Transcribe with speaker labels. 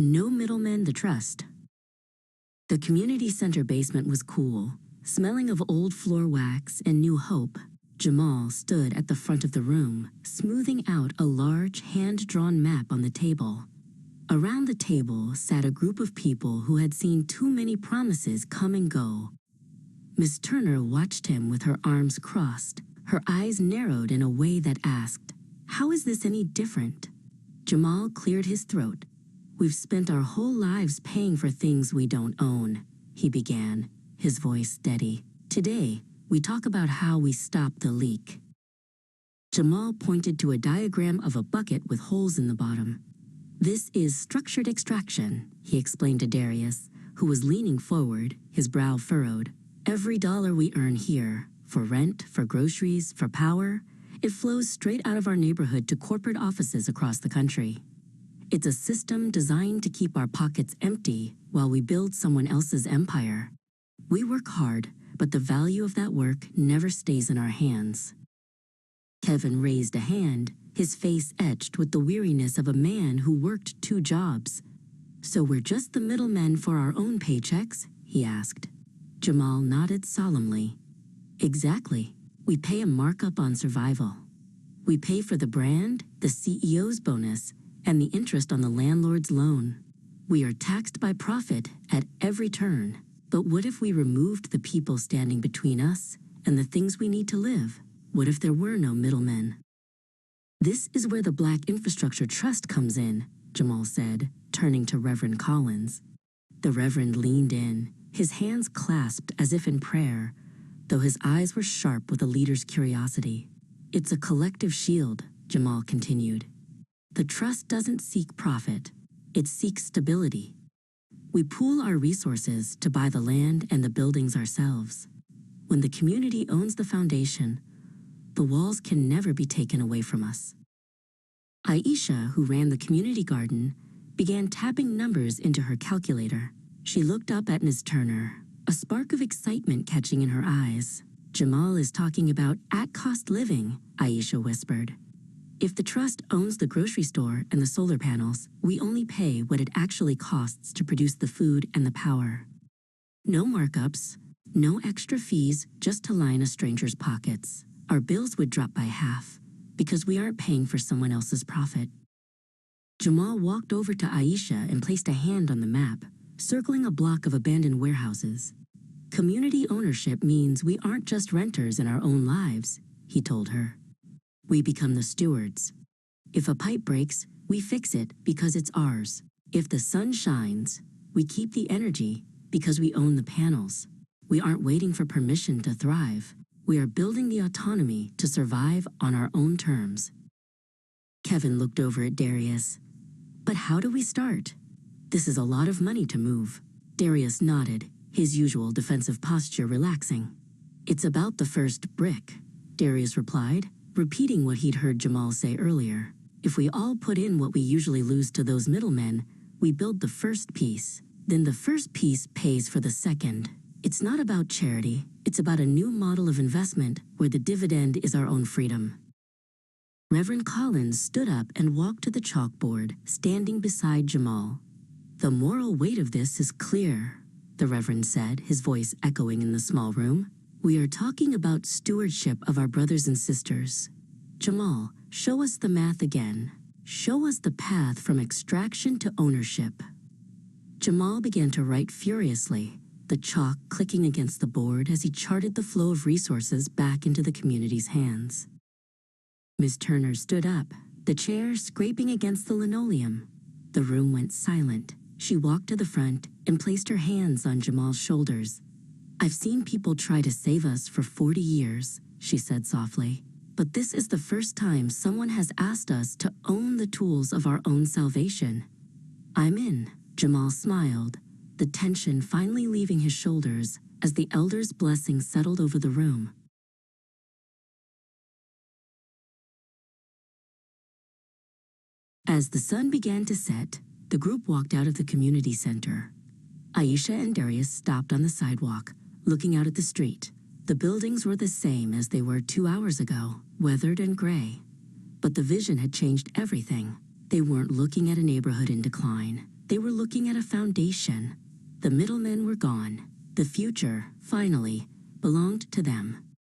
Speaker 1: No Middlemen The Trust. The community center basement was cool, smelling of old floor wax and new hope. Jamal stood at the front of the room, smoothing out a large hand-drawn map on the table. Around the table sat a group of people who had seen too many promises come and go. Miss Turner watched him with her arms crossed, her eyes narrowed in a way that asked, "How is this any different?" Jamal cleared his throat. "We've spent our whole lives paying for things we don't own," he began, his voice steady. "Today, we talk about how we stop the leak." Jamal pointed to a diagram of a bucket with holes in the bottom. "This is structured extraction," he explained to Darius, who was leaning forward, his brow furrowed. "Every dollar we earn here, for rent, for groceries, for power, it flows straight out of our neighborhood to corporate offices across the country. It's a system designed to keep our pockets empty while we build someone else's empire. We work hard, but the value of that work never stays in our hands." Kevin raised a hand, his face etched with the weariness of a man who worked 2 jobs. "So we're just the middlemen for our own paychecks?" he asked. Jamal nodded solemnly. "Exactly. We pay a markup on survival. We pay for the brand, the CEO's bonus, and the interest on the landlord's loan. We are taxed by profit at every turn. But what if we removed the people standing between us and the things we need to live? What if there were no middlemen?" "This is where the Black Infrastructure Trust comes in," Jamal said, turning to Reverend Collins. The Reverend leaned in, his hands clasped as if in prayer, though his eyes were sharp with a leader's curiosity. "It's a collective shield," Jamal continued. "The trust doesn't seek profit, it seeks stability. We pool our resources to buy the land and the buildings ourselves. When the community owns the foundation, the walls can never be taken away from us." Aisha, who ran the community garden, began tapping numbers into her calculator. She looked up at Ms. Turner, a spark of excitement catching in her eyes. "Jamal is talking about at-cost living," Aisha whispered. "If the trust owns the grocery store and the solar panels, we only pay what it actually costs to produce the food and the power. No markups, no extra fees just to line a stranger's pockets. Our bills would drop by half, because we aren't paying for someone else's profit." Jamal walked over to Aisha and placed a hand on the map, circling a block of abandoned warehouses. "Community ownership means we aren't just renters in our own lives," he told her. "We become the stewards. If a pipe breaks, we fix it because it's ours. If the sun shines, we keep the energy because we own the panels. We aren't waiting for permission to thrive. We are building the autonomy to survive on our own terms." Kevin looked over at Darius. "But how do we start? This is a lot of money to move." Darius nodded, his usual defensive posture relaxing. "It's about the first brick," Darius replied, repeating what he'd heard Jamal say earlier. "If we all put in what we usually lose to those middlemen, we build the first piece. Then the first piece pays for the second. It's not about charity, it's about a new model of investment where the dividend is our own freedom." Reverend Collins stood up and walked to the chalkboard, standing beside Jamal. "The moral weight of this is clear," the Reverend said, his voice echoing in the small room. "We are talking about stewardship of our brothers and sisters. Jamal, show us the math again. Show us the path from extraction to ownership." Jamal began to write furiously, the chalk clicking against the board as he charted the flow of resources back into the community's hands. Miss Turner stood up, the chair scraping against the linoleum. The room went silent. She walked to the front and placed her hands on Jamal's shoulders. "I've seen people try to save us for 40 years, she said softly. "But this is the first time someone has asked us to own the tools of our own salvation." "I'm in," Jamal smiled, the tension finally leaving his shoulders as the elder's blessing settled over the room. As the sun began to set, the group walked out of the community center. Aisha and Darius stopped on the sidewalk, looking out at the street. The buildings were the same as they were 2 hours ago, weathered and gray. But the vision had changed everything. They weren't looking at a neighborhood in decline. They were looking at a foundation. The middlemen were gone. The future, finally, belonged to them.